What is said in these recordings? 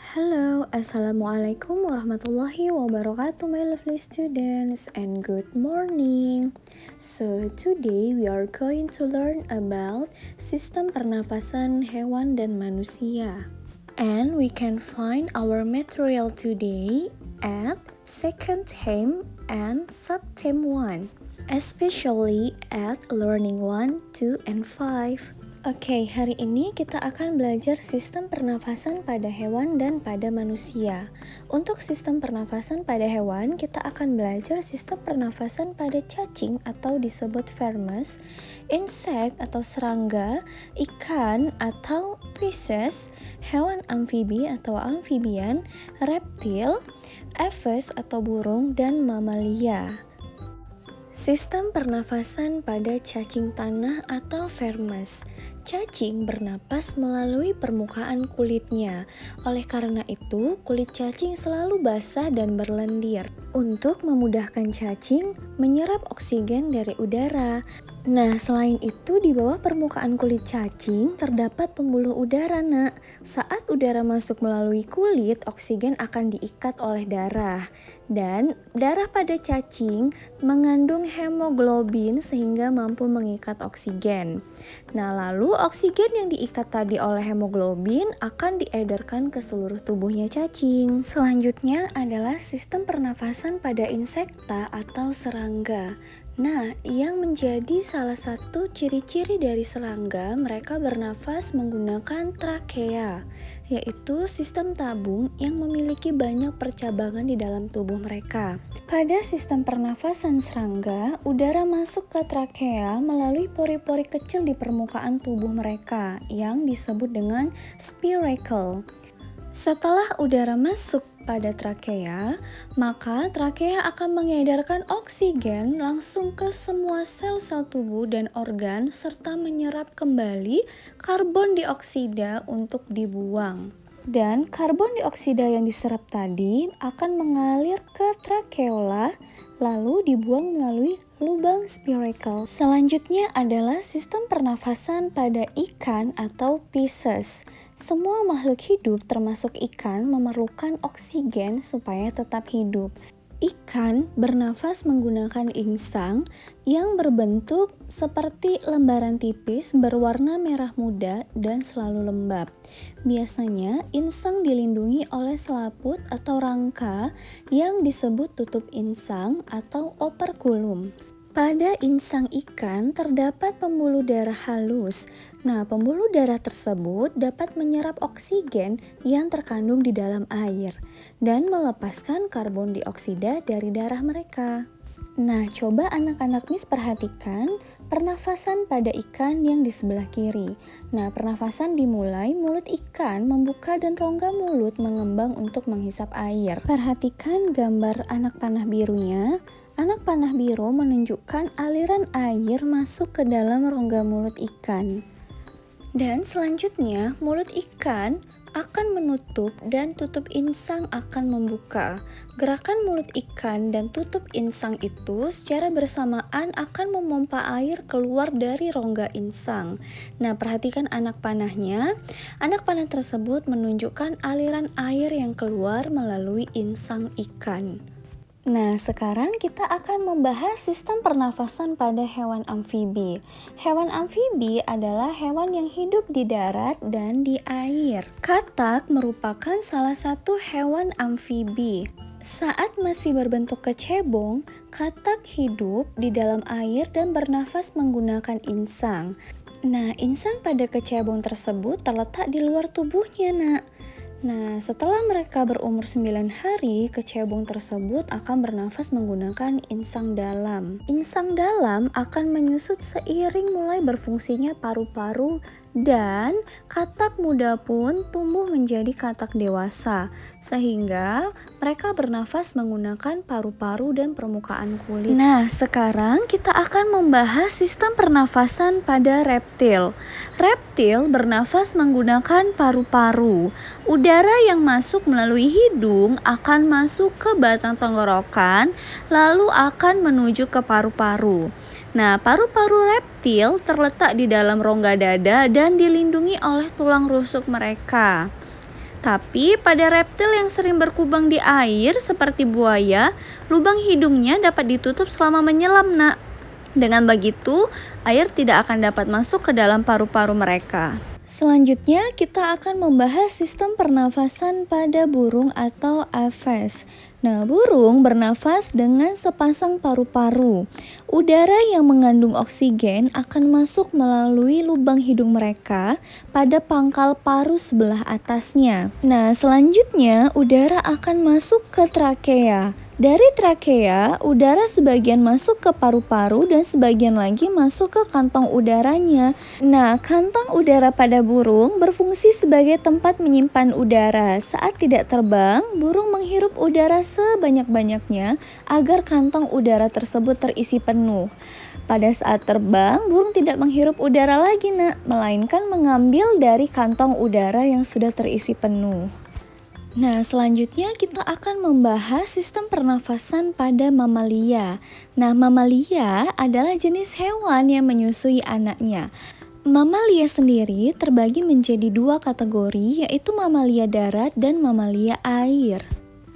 Hello, Assalamualaikum warahmatullahi wabarakatuh, my lovely students, and good morning. So, today we are going to learn about sistem pernafasan hewan dan manusia. And we can find our material today at second term and subterm 1, especially at learning 1, 2, and 5. Oke, hari ini kita akan belajar sistem pernafasan pada hewan dan pada manusia. Untuk sistem pernafasan pada hewan, kita akan belajar sistem pernafasan pada cacing atau disebut vermes, insek atau serangga, ikan atau pisces, hewan amfibi atau amfibian, reptil, aves atau burung, dan mamalia. Sistem pernafasan pada cacing tanah atau vermes. Cacing bernapas melalui permukaan kulitnya. Oleh karena itu, kulit cacing selalu basah dan berlendir untuk memudahkan cacing menyerap oksigen dari udara. Nah, selain itu di bawah permukaan kulit cacing terdapat pembuluh udara, Nak. Saat udara masuk melalui kulit, oksigen akan diikat oleh darah. Dan darah pada cacing mengandung hemoglobin sehingga mampu mengikat oksigen. Nah, lalu oksigen yang diikat tadi oleh hemoglobin akan diedarkan ke seluruh tubuhnya cacing. Selanjutnya adalah sistem pernafasan pada insekta atau serangga. Nah, yang menjadi salah satu ciri-ciri dari serangga, mereka bernafas menggunakan trakea, yaitu sistem tabung yang memiliki banyak percabangan di dalam tubuh mereka. Pada sistem pernafasan serangga, udara masuk ke trakea melalui pori-pori kecil di permukaan tubuh mereka yang disebut dengan spiracle. Setelah udara masuk pada trakea, maka trakea akan mengedarkan oksigen langsung ke semua sel-sel tubuh dan organ serta menyerap kembali karbon dioksida untuk dibuang. Dan karbon dioksida yang diserap tadi akan mengalir ke trakeola lalu dibuang melalui lubang spiracle. Selanjutnya adalah sistem pernafasan pada ikan atau pisces. Semua makhluk hidup termasuk ikan memerlukan oksigen supaya tetap hidup. Ikan bernafas menggunakan insang yang berbentuk seperti lembaran tipis berwarna merah muda dan selalu lembab. Biasanya insang dilindungi oleh selaput atau rangka yang disebut tutup insang atau operculum. Pada insang ikan terdapat pembuluh darah halus. Nah, pembuluh darah tersebut dapat menyerap oksigen yang terkandung di dalam air dan melepaskan karbon dioksida dari darah mereka. Nah, coba anak-anak Miss perhatikan pernafasan pada ikan yang di sebelah kiri. Nah, pernafasan dimulai mulut ikan membuka dan rongga mulut mengembang untuk menghisap air. Perhatikan gambar anak panah birunya. Anak panah biru menunjukkan aliran air masuk ke dalam rongga mulut ikan. Dan selanjutnya, mulut ikan akan menutup dan tutup insang akan membuka. Gerakan mulut ikan dan tutup insang itu secara bersamaan akan memompa air keluar dari rongga insang. Nah, perhatikan anak panahnya. Anak panah tersebut menunjukkan aliran air yang keluar melalui insang ikan. Nah, sekarang kita akan membahas sistem pernafasan pada hewan amfibi. Hewan amfibi adalah hewan yang hidup di darat dan di air. Katak merupakan salah satu hewan amfibi. Saat masih berbentuk kecebong, katak hidup di dalam air dan bernafas menggunakan insang. Nah, insang pada kecebong tersebut terletak di luar tubuhnya, Nak. Nah, setelah mereka berumur 9 hari, kecebong tersebut akan bernafas menggunakan insang dalam. Insang dalam akan menyusut seiring mulai berfungsinya paru-paru dan katak muda pun tumbuh menjadi katak dewasa, sehingga mereka bernafas menggunakan paru-paru dan permukaan kulit. Nah, sekarang kita akan membahas sistem pernafasan pada reptil. Reptil bernafas menggunakan paru-paru. Udara yang masuk melalui hidung akan masuk ke batang tenggorokan, lalu akan menuju ke paru-paru. Nah, paru-paru reptil terletak di dalam rongga dada dan dilindungi oleh tulang rusuk mereka. Tapi pada reptil yang sering berkubang di air seperti buaya, lubang hidungnya dapat ditutup selama menyelam, Nak. Dengan begitu, air tidak akan dapat masuk ke dalam paru-paru mereka. Selanjutnya, kita akan membahas sistem pernafasan pada burung atau aves. Nah, burung bernafas dengan sepasang paru-paru. Udara yang mengandung oksigen akan masuk melalui lubang hidung mereka pada pangkal paru sebelah atasnya. Nah, selanjutnya udara akan masuk ke trakea. Dari trakea, udara sebagian masuk ke paru-paru dan sebagian lagi masuk ke kantong udaranya. Nah, kantong udara pada burung berfungsi sebagai tempat menyimpan udara. Saat tidak terbang, burung menghirup udara sebanyak-banyaknya agar kantong udara tersebut terisi penuh. Pada saat terbang, burung tidak menghirup udara lagi, Nak, melainkan mengambil dari kantong udara yang sudah terisi penuh. Nah, selanjutnya kita akan membahas sistem pernafasan pada mamalia. Nah, mamalia adalah jenis hewan yang menyusui anaknya. Mamalia sendiri terbagi menjadi dua kategori, yaitu mamalia darat dan mamalia air.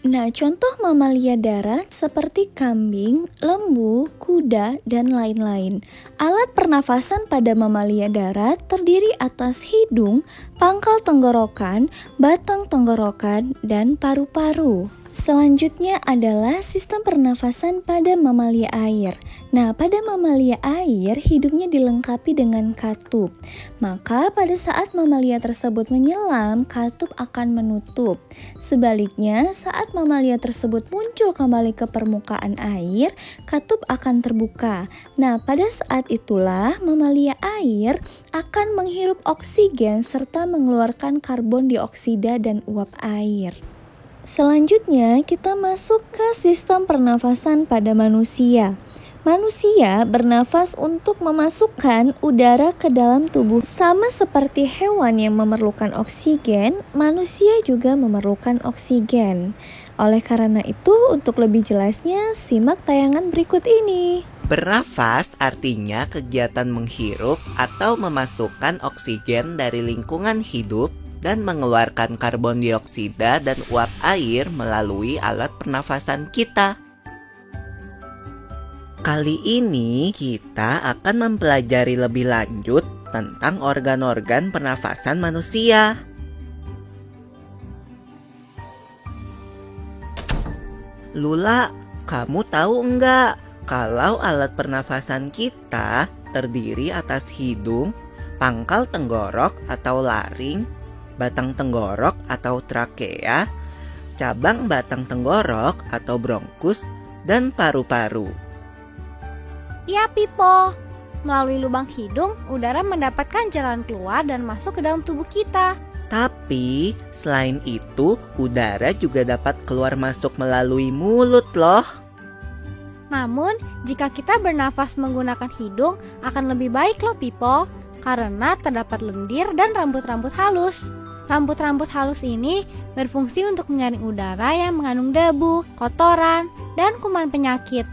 Nah, contoh mamalia darat seperti kambing, lembu, kuda, dan lain-lain. Alat pernafasan pada mamalia darat terdiri atas hidung, pangkal tenggorokan, batang tenggorokan, dan paru-paru. Selanjutnya adalah sistem pernafasan pada mamalia air. Nah, pada mamalia air, hidungnya dilengkapi dengan katup. Maka pada saat mamalia tersebut menyelam, katup akan menutup. Sebaliknya, saat mamalia tersebut muncul kembali ke permukaan air, katup akan terbuka. Nah, pada saat itulah mamalia air akan menghirup oksigen serta mengeluarkan karbon dioksida dan uap air. Selanjutnya, kita masuk ke sistem pernafasan pada manusia. Manusia bernafas untuk memasukkan udara ke dalam tubuh. Sama seperti hewan yang memerlukan oksigen, manusia juga memerlukan oksigen. Oleh karena itu, untuk lebih jelasnya, simak tayangan berikut ini. Bernafas artinya kegiatan menghirup atau memasukkan oksigen dari lingkungan hidup dan mengeluarkan karbon dioksida dan uap air melalui alat pernafasan kita. Kali ini kita akan mempelajari lebih lanjut tentang organ-organ pernafasan manusia. Lula, kamu tahu enggak kalau alat pernafasan kita terdiri atas hidung, pangkal tenggorok atau laring, batang tenggorok atau trakea, cabang batang tenggorok atau bronkus, dan paru-paru. Iya, Pipo. Melalui lubang hidung, udara mendapatkan jalan keluar dan masuk ke dalam tubuh kita. Tapi, selain itu, udara juga dapat keluar masuk melalui mulut loh. Namun, jika kita bernafas menggunakan hidung, akan lebih baik loh, Pipo. Karena terdapat lendir dan rambut-rambut halus. Rambut-rambut halus ini berfungsi untuk menyaring udara yang mengandung debu, kotoran, dan kuman penyakit.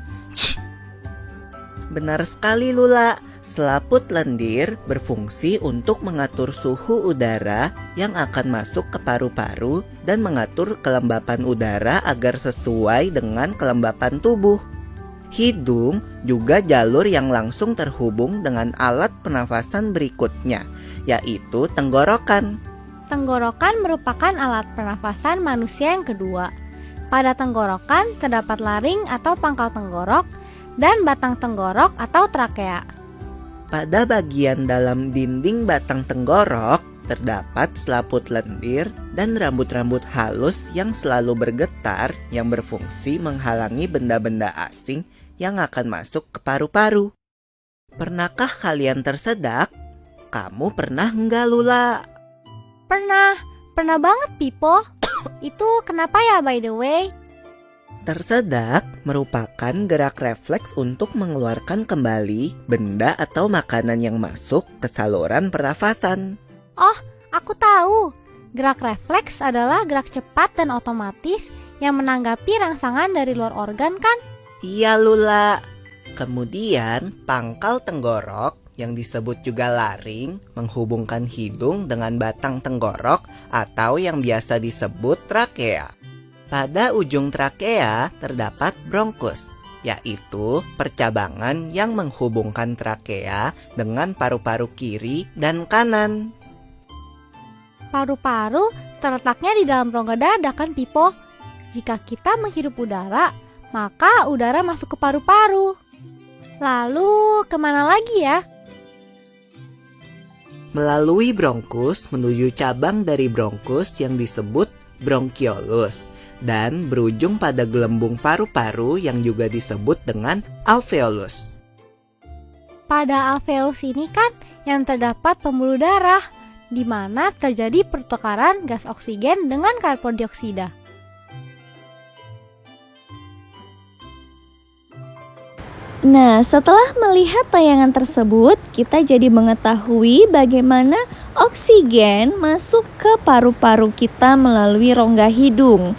Benar sekali, Lula. Selaput lendir berfungsi untuk mengatur suhu udara yang akan masuk ke paru-paru dan mengatur kelembapan udara agar sesuai dengan kelembapan tubuh. Hidung juga jalur yang langsung terhubung dengan alat pernafasan berikutnya, yaitu tenggorokan. Tenggorokan merupakan alat pernafasan manusia yang kedua. Pada tenggorokan terdapat laring atau pangkal tenggorok dan batang tenggorok atau trakea. Pada bagian dalam dinding batang tenggorok terdapat selaput lendir dan rambut-rambut halus yang selalu bergetar yang berfungsi menghalangi benda-benda asing yang akan masuk ke paru-paru. Pernahkah kalian tersedak? Kamu pernah enggak, Lula? Pernah banget, Pipo. Itu kenapa ya, by the way? Tersedak merupakan gerak refleks untuk mengeluarkan kembali benda atau makanan yang masuk ke saluran pernafasan. Oh, aku tahu. Gerak refleks adalah gerak cepat dan otomatis yang menanggapi rangsangan dari luar organ, kan? Iya, Lula. Kemudian pangkal tenggorok yang disebut juga laring, menghubungkan hidung dengan batang tenggorok atau yang biasa disebut trakea. Pada ujung trakea terdapat bronkus, yaitu percabangan yang menghubungkan trakea dengan paru-paru kiri dan kanan. Paru-paru terletaknya di dalam rongga dada kan, Pipo? Jika kita menghirup udara, maka udara masuk ke paru-paru. Lalu kemana lagi ya? Melalui bronkus menuju cabang dari bronkus yang disebut bronkiolus dan berujung pada gelembung paru-paru yang juga disebut dengan alveolus. Pada alveolus ini kan yang terdapat pembuluh darah, di mana terjadi pertukaran gas oksigen dengan karbon dioksida. Nah, setelah melihat tayangan tersebut, kita jadi mengetahui bagaimana oksigen masuk ke paru-paru kita melalui rongga hidung.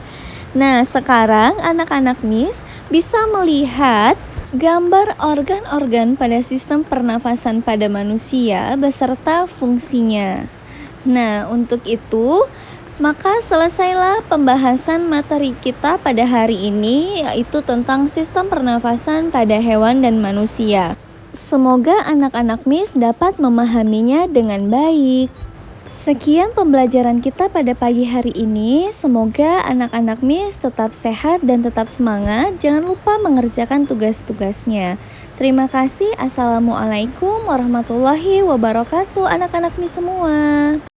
Nah, sekarang anak-anak Miss bisa melihat gambar organ-organ pada sistem pernafasan pada manusia beserta fungsinya. Nah, untuk itu, maka selesailah pembahasan materi kita pada hari ini, yaitu tentang sistem pernafasan pada hewan dan manusia. Semoga anak-anak Miss dapat memahaminya dengan baik. Sekian pembelajaran kita pada pagi hari ini. Semoga anak-anak Miss tetap sehat dan tetap semangat. Jangan lupa mengerjakan tugas-tugasnya. Terima kasih. Assalamualaikum warahmatullahi wabarakatuh anak-anak Miss semua.